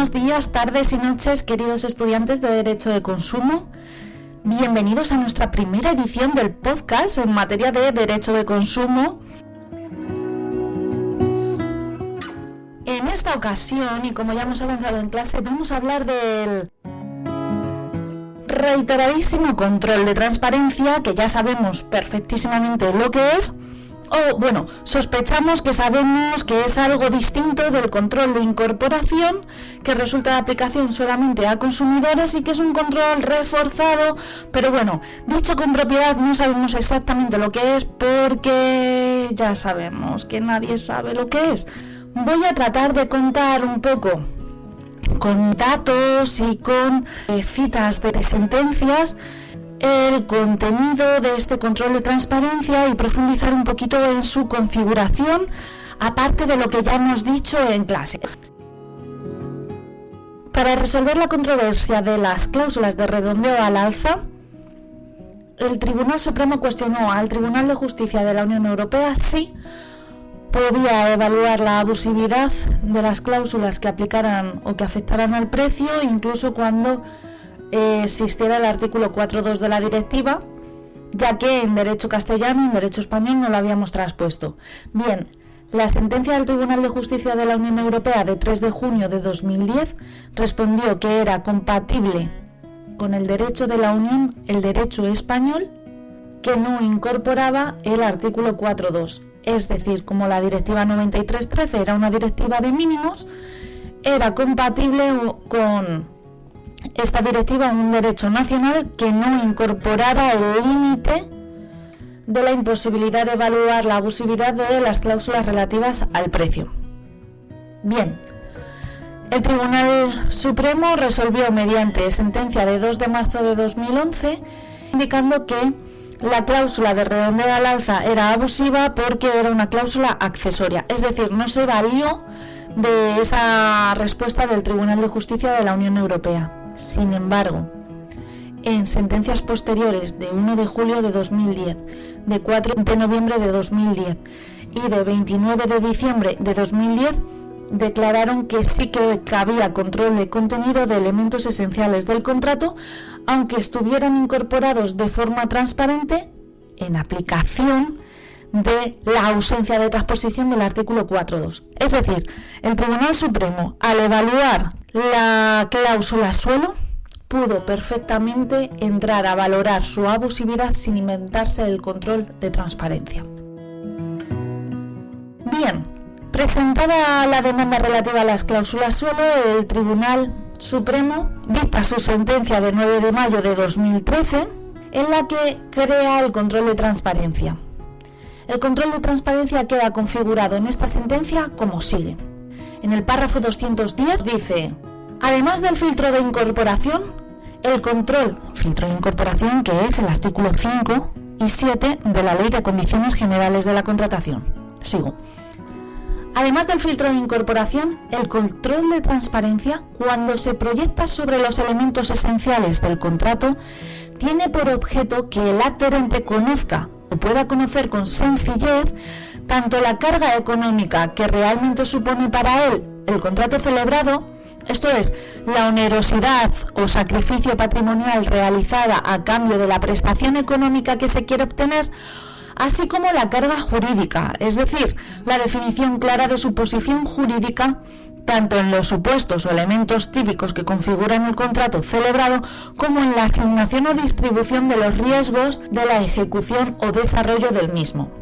buenos días, tardes y noches, queridos estudiantes de Derecho de Consumo. Bienvenidos a nuestra primera edición del podcast en materia de Derecho de Consumo. En esta ocasión, y como ya hemos avanzado en clase, vamos a hablar del reiteradísimo control de transparencia, que ya sabemos perfectísimamente lo que es, o bueno, sospechamos que sabemos que es algo distinto del control de incorporación, que resulta de aplicación solamente a consumidores y que es un control reforzado, pero bueno, dicho con propiedad, no sabemos exactamente lo que es porque ya sabemos que nadie sabe lo que es. Voy a tratar de contar un poco con datos y con citas de sentencias el contenido de este control de transparencia y profundizar un poquito en su configuración, aparte de lo que ya hemos dicho en clase. Para resolver la controversia de las cláusulas de redondeo al alza, el Tribunal Supremo cuestionó al Tribunal de Justicia de la Unión Europea si podía evaluar la abusividad de las cláusulas que aplicaran o que afectaran al precio, incluso cuando existiera el artículo 4.2 de la directiva, ya que en derecho castellano y en derecho español no lo habíamos traspuesto. Bien, la sentencia del Tribunal de Justicia de la Unión Europea de 3 de junio de 2010 respondió que era compatible con el derecho de la Unión, el derecho español, que no incorporaba el artículo 4.2. Es decir, como la directiva 93/13 era una directiva de mínimos, era compatible con esta directiva un derecho nacional que no incorporara el límite de la imposibilidad de evaluar la abusividad de las cláusulas relativas al precio. Bien, el Tribunal Supremo resolvió mediante sentencia de 2 de marzo de 2011, indicando que la cláusula de redondeo al alza era abusiva porque era una cláusula accesoria, es decir, no se valió de esa respuesta del Tribunal de Justicia de la Unión Europea. Sin embargo, en sentencias posteriores de 1 de julio de 2010, de 4 de noviembre de 2010 y de 29 de diciembre de 2010, declararon que sí que cabía control de contenido de elementos esenciales del contrato, aunque estuvieran incorporados de forma transparente en aplicación de la ausencia de transposición del artículo 4.2. Es decir, el Tribunal Supremo, al evaluar la cláusula suelo, pudo perfectamente entrar a valorar su abusividad sin inventarse el control de transparencia. Bien, presentada la demanda relativa a las cláusulas suelo, el Tribunal Supremo dicta su sentencia de 9 de mayo de 2013, en la que crea el control de transparencia. El control de transparencia queda configurado en esta sentencia como sigue. En el párrafo 210 dice: además del filtro de incorporación, el filtro de incorporación, que es el artículo 5 y 7 de la Ley de Condiciones Generales de la Contratación. Sigo. Además del filtro de incorporación, el control de transparencia, cuando se proyecta sobre los elementos esenciales del contrato, tiene por objeto que el adherente conozca o pueda conocer con sencillez tanto la carga económica que realmente supone para él el contrato celebrado, esto es, la onerosidad o sacrificio patrimonial realizada a cambio de la prestación económica que se quiere obtener, así como la carga jurídica, es decir, la definición clara de su posición jurídica, tanto en los supuestos o elementos típicos que configuran el contrato celebrado, como en la asignación o distribución de los riesgos de la ejecución o desarrollo del mismo.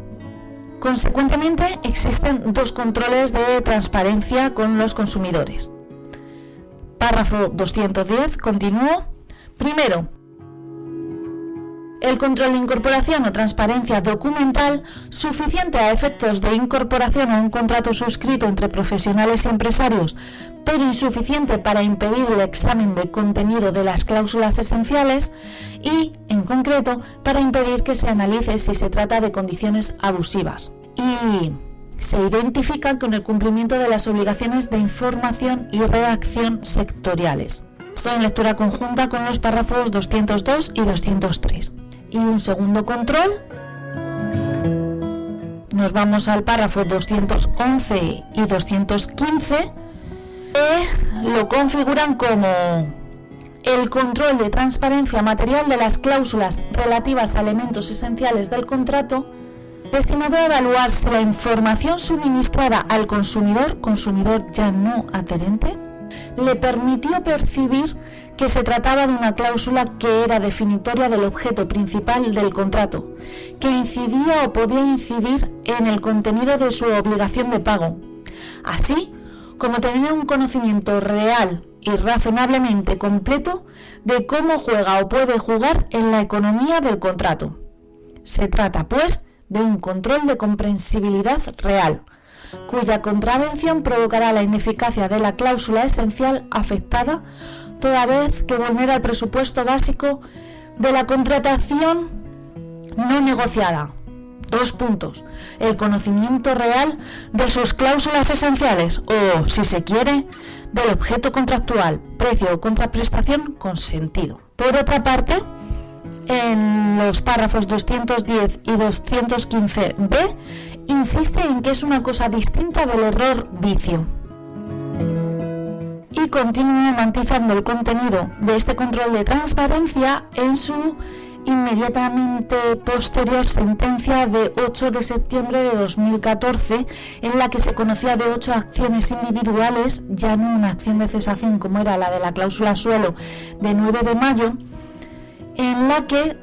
Consecuentemente, existen dos controles de transparencia con los consumidores. Párrafo 210, continúo. Primero, el control de incorporación o transparencia documental suficiente a efectos de incorporación a un contrato suscrito entre profesionales y empresarios, pero insuficiente para impedir el examen de contenido de las cláusulas esenciales y, en concreto, para impedir que se analice si se trata de condiciones abusivas. Y se identifican con el cumplimiento de las obligaciones de información y redacción sectoriales. Esto en lectura conjunta con los párrafos 202 y 203. Y un segundo control, nos vamos al párrafo 211 y 215, Lo configuran como el control de transparencia material de las cláusulas relativas a elementos esenciales del contrato, destinado a evaluar si la información suministrada al consumidor ya no adherente, le permitió percibir que se trataba de una cláusula que era definitoria del objeto principal del contrato, que incidía o podía incidir en el contenido de su obligación de pago, así como tener un conocimiento real y razonablemente completo de cómo juega o puede jugar en la economía del contrato. Se trata, pues, de un control de comprensibilidad real, cuya contravención provocará la ineficacia de la cláusula esencial afectada, toda vez que vulnera el presupuesto básico de la contratación no negociada. 2 puntos. El conocimiento real de sus cláusulas esenciales o, si se quiere, del objeto contractual, precio o contraprestación consentido. Por otra parte, en los párrafos 210 y 215b, insiste en que es una cosa distinta del error vicio. Y continúa matizando el contenido de este control de transparencia en su inmediatamente posterior sentencia de 8 de septiembre de 2014, en la que se conocía de 8 acciones individuales, ya no una acción de cesación como era la de la cláusula suelo de 9 de mayo, en la que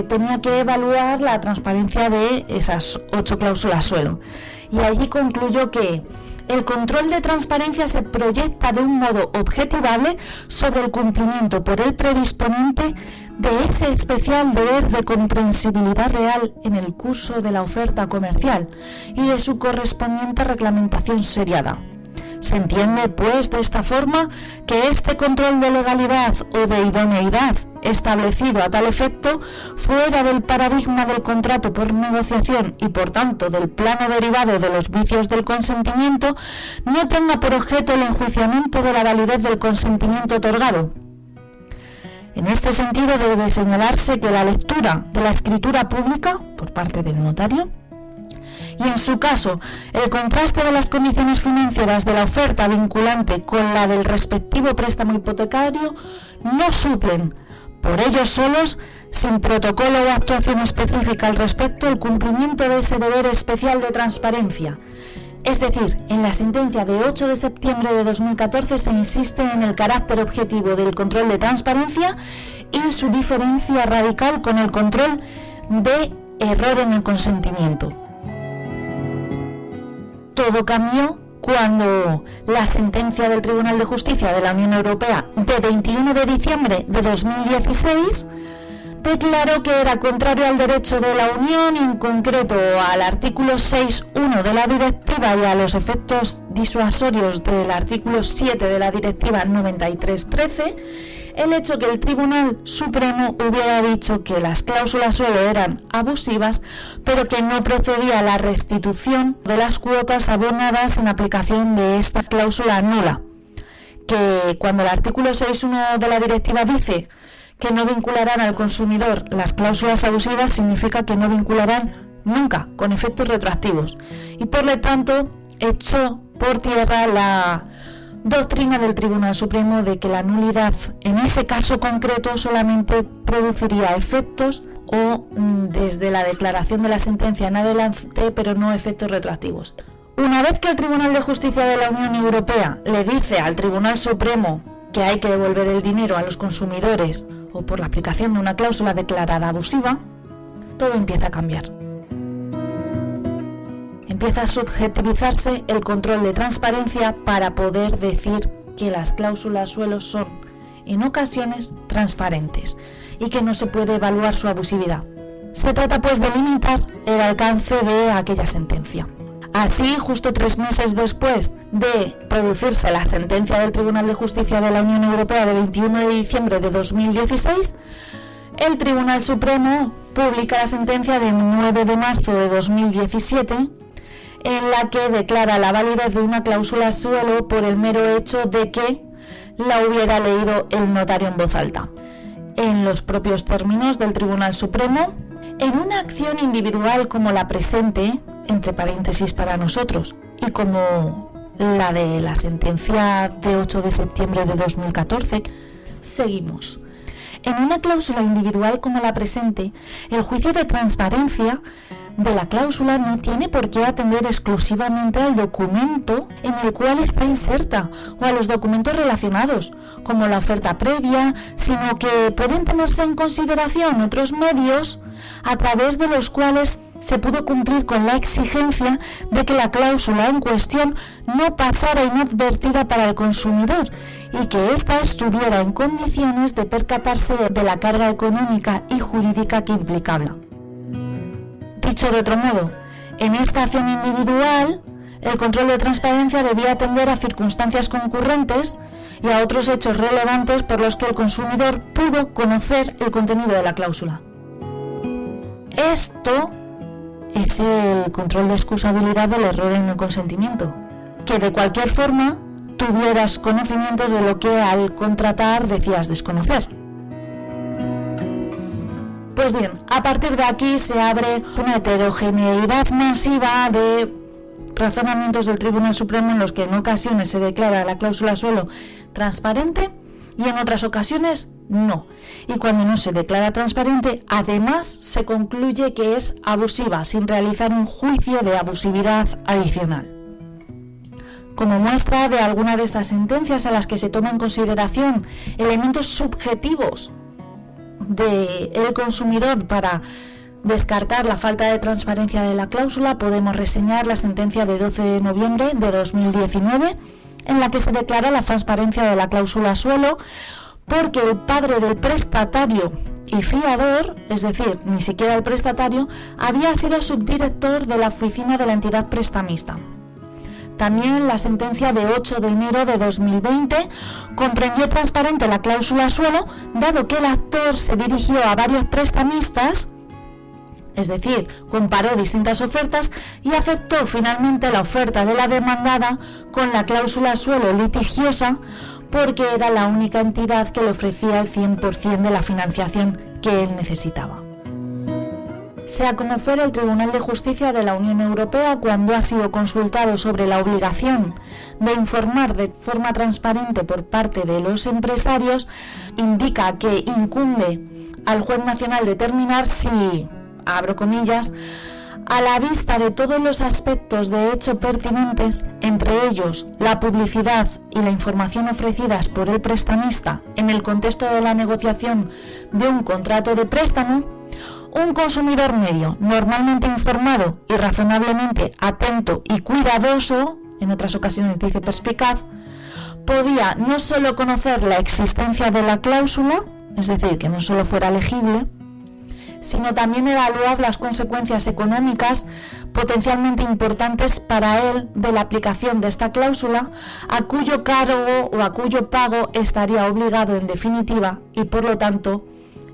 tenía que evaluar la transparencia de esas 8 cláusulas suelo. Y allí concluyó que el control de transparencia se proyecta de un modo objetivable sobre el cumplimiento por el predisponente de ese especial deber de comprensibilidad real en el curso de la oferta comercial y de su correspondiente reglamentación seriada. Se entiende, pues, de esta forma que este control de legalidad o de idoneidad establecido a tal efecto, fuera del paradigma del contrato por negociación y, por tanto, del plano derivado de los vicios del consentimiento, no tenga por objeto el enjuiciamiento de la validez del consentimiento otorgado. En este sentido, debe señalarse que la lectura de la escritura pública, por parte del notario, y en su caso, el contraste de las condiciones financieras de la oferta vinculante con la del respectivo préstamo hipotecario no suplen, por ellos solos, sin protocolo o actuación específica al respecto, el cumplimiento de ese deber especial de transparencia. Es decir, en la sentencia de 8 de septiembre de 2014 se insiste en el carácter objetivo del control de transparencia y su diferencia radical con el control de error en el consentimiento. Todo cambió cuando la sentencia del Tribunal de Justicia de la Unión Europea de 21 de diciembre de 2016 declaró que era contrario al derecho de la Unión y en concreto al artículo 6.1 de la directiva y a los efectos disuasorios del artículo 7 de la directiva 93/13, el hecho que el Tribunal Supremo hubiera dicho que las cláusulas suelo eran abusivas, pero que no procedía a la restitución de las cuotas abonadas en aplicación de esta cláusula nula. Que cuando el artículo 6.1 de la directiva dice que no vincularán al consumidor las cláusulas abusivas, significa que no vincularán nunca, con efectos retroactivos. Y por lo tanto, echó por tierra la doctrina del Tribunal Supremo de que la nulidad en ese caso concreto solamente produciría efectos o desde la declaración de la sentencia en adelante, pero no efectos retroactivos. Una vez que el Tribunal de Justicia de la Unión Europea le dice al Tribunal Supremo que hay que devolver el dinero a los consumidores o por la aplicación de una cláusula declarada abusiva, todo empieza a cambiar. Empieza a subjetivizarse el control de transparencia para poder decir que las cláusulas suelo son, en ocasiones, transparentes y que no se puede evaluar su abusividad. Se trata, pues, de limitar el alcance de aquella sentencia. Así, justo 3 meses después de producirse la sentencia del Tribunal de Justicia de la Unión Europea de 21 de diciembre de 2016, el Tribunal Supremo publica la sentencia de 9 de marzo de 2017, en la que declara la validez de una cláusula suelo por el mero hecho de que la hubiera leído el notario en voz alta. En los propios términos del Tribunal Supremo, en una acción individual como la presente, entre paréntesis para nosotros, y como la de la sentencia de 8 de septiembre de 2014. Seguimos. En una cláusula individual como la presente, el juicio de transparencia de la cláusula no tiene por qué atender exclusivamente al documento en el cual está inserta o a los documentos relacionados, como la oferta previa, sino que pueden tenerse en consideración otros medios a través de los cuales se pudo cumplir con la exigencia de que la cláusula en cuestión no pasara inadvertida para el consumidor y que ésta estuviera en condiciones de percatarse de la carga económica y jurídica que implicaba. Dicho de otro modo, en esta acción individual, el control de transparencia debía atender a circunstancias concurrentes y a otros hechos relevantes por los que el consumidor pudo conocer el contenido de la cláusula. Esto es el control de excusabilidad del error en el consentimiento, que de cualquier forma tuvieras conocimiento de lo que al contratar decías desconocer. Pues bien, a partir de aquí se abre una heterogeneidad masiva de razonamientos del Tribunal Supremo en los que en ocasiones se declara la cláusula suelo transparente y en otras ocasiones no. Y cuando no se declara transparente, además se concluye que es abusiva, sin realizar un juicio de abusividad adicional. Como muestra de alguna de estas sentencias a las que se toma en consideración elementos subjetivos del consumidor para descartar la falta de transparencia de la cláusula, podemos reseñar la sentencia de 12 de noviembre de 2019 en la que se declara la transparencia de la cláusula suelo porque el padre del prestatario y fiador, es decir, ni siquiera el prestatario, había sido subdirector de la oficina de la entidad prestamista. También la sentencia de 8 de enero de 2020 comprendió transparente la cláusula suelo, dado que el actor se dirigió a varios prestamistas, es decir, comparó distintas ofertas y aceptó finalmente la oferta de la demandada con la cláusula suelo litigiosa porque era la única entidad que le ofrecía el 100% de la financiación que él necesitaba. Sea como fuera, el Tribunal de Justicia de la Unión Europea, cuando ha sido consultado sobre la obligación de informar de forma transparente por parte de los empresarios, indica que incumbe al juez nacional determinar si, abro comillas, a la vista de todos los aspectos de hecho pertinentes, entre ellos la publicidad y la información ofrecidas por el prestamista en el contexto de la negociación de un contrato de préstamo, un consumidor medio, normalmente informado y razonablemente atento y cuidadoso, en otras ocasiones dice perspicaz, podía no solo conocer la existencia de la cláusula, es decir, que no solo fuera legible, sino también evaluar las consecuencias económicas potencialmente importantes para él de la aplicación de esta cláusula, a cuyo cargo o a cuyo pago estaría obligado en definitiva y por lo tanto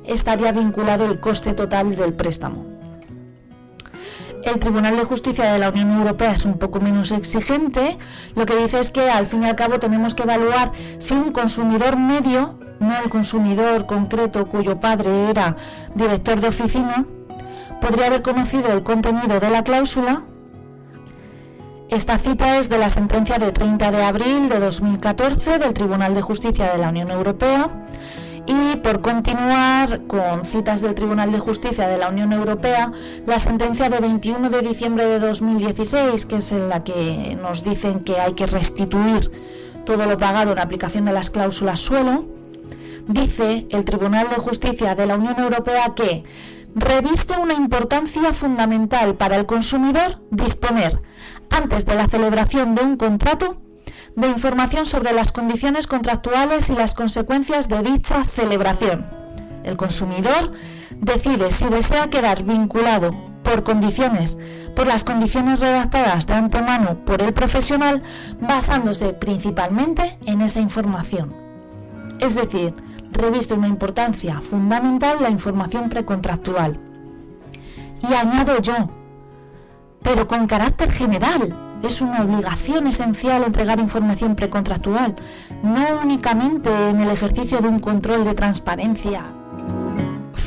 estaría vinculado el coste total del préstamo. El Tribunal de Justicia de la Unión Europea es un poco menos exigente. Lo que dice es que al fin y al cabo tenemos que evaluar si un consumidor medio, no el consumidor concreto cuyo padre era director de oficina, podría haber conocido el contenido de la cláusula. Esta cita es de la sentencia de 30 de abril de 2014 del Tribunal de Justicia de la Unión Europea. Y por continuar con citas del Tribunal de Justicia de la Unión Europea, la sentencia de 21 de diciembre de 2016, que es en la que nos dicen que hay que restituir todo lo pagado en aplicación de las cláusulas suelo, dice el Tribunal de Justicia de la Unión Europea que reviste una importancia fundamental para el consumidor disponer, antes de la celebración de un contrato, de información sobre las condiciones contractuales y las consecuencias de dicha celebración. El consumidor decide si desea quedar vinculado por las condiciones redactadas de antemano por el profesional, basándose principalmente en esa información. Es decir, reviste una importancia fundamental la información precontractual. Y añado yo, pero con carácter general. Es una obligación esencial entregar información precontractual, no únicamente en el ejercicio de un control de transparencia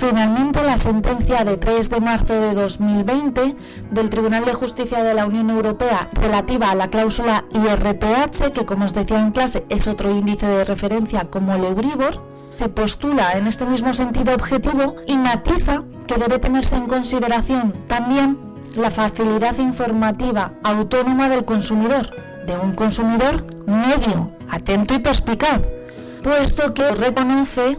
Finalmente, la sentencia de 3 de marzo de 2020 del Tribunal de Justicia de la Unión Europea relativa a la cláusula IRPH, que como os decía en clase es otro índice de referencia como el Euribor, se postula en este mismo sentido objetivo y matiza que debe tenerse en consideración también la facilidad informativa autónoma del consumidor, de un consumidor medio, atento y perspicaz, puesto que reconoce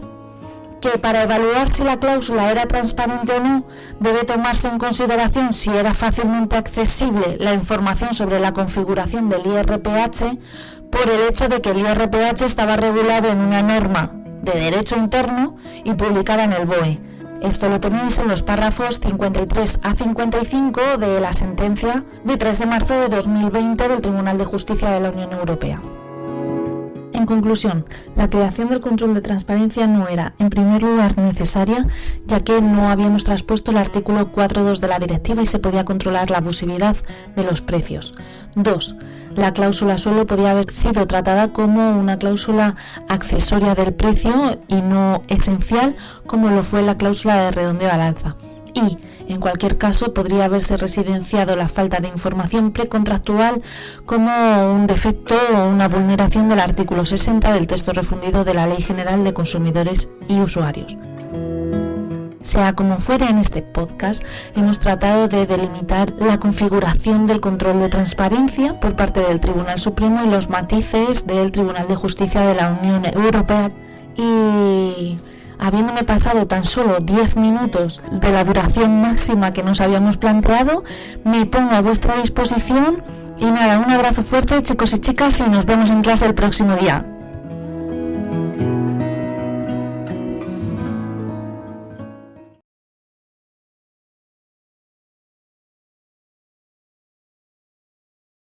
que para evaluar si la cláusula era transparente o no, debe tomarse en consideración si era fácilmente accesible la información sobre la configuración del IRPH por el hecho de que el IRPH estaba regulado en una norma de derecho interno y publicada en el BOE. Esto lo tenéis en los párrafos 53 a 55 de la sentencia de 3 de marzo de 2020 del Tribunal de Justicia de la Unión Europea. En conclusión, la creación del control de transparencia no era, en primer lugar, necesaria, ya que no habíamos traspuesto el artículo 4.2 de la directiva y se podía controlar la abusividad de los precios. 2. La cláusula suelo podía haber sido tratada como una cláusula accesoria del precio y no esencial, como lo fue la cláusula de redondeo al alza. Y, en cualquier caso, podría haberse residenciado la falta de información precontractual como un defecto o una vulneración del artículo 60 del texto refundido de la Ley General de Consumidores y Usuarios. Sea como fuere, en este podcast hemos tratado de delimitar la configuración del control de transparencia por parte del Tribunal Supremo y los matices del Tribunal de Justicia de la Unión Europea. Y habiéndome pasado tan solo 10 minutos de la duración máxima que nos habíamos planteado, me pongo a vuestra disposición y nada, un abrazo fuerte, chicos y chicas, y nos vemos en clase el próximo día.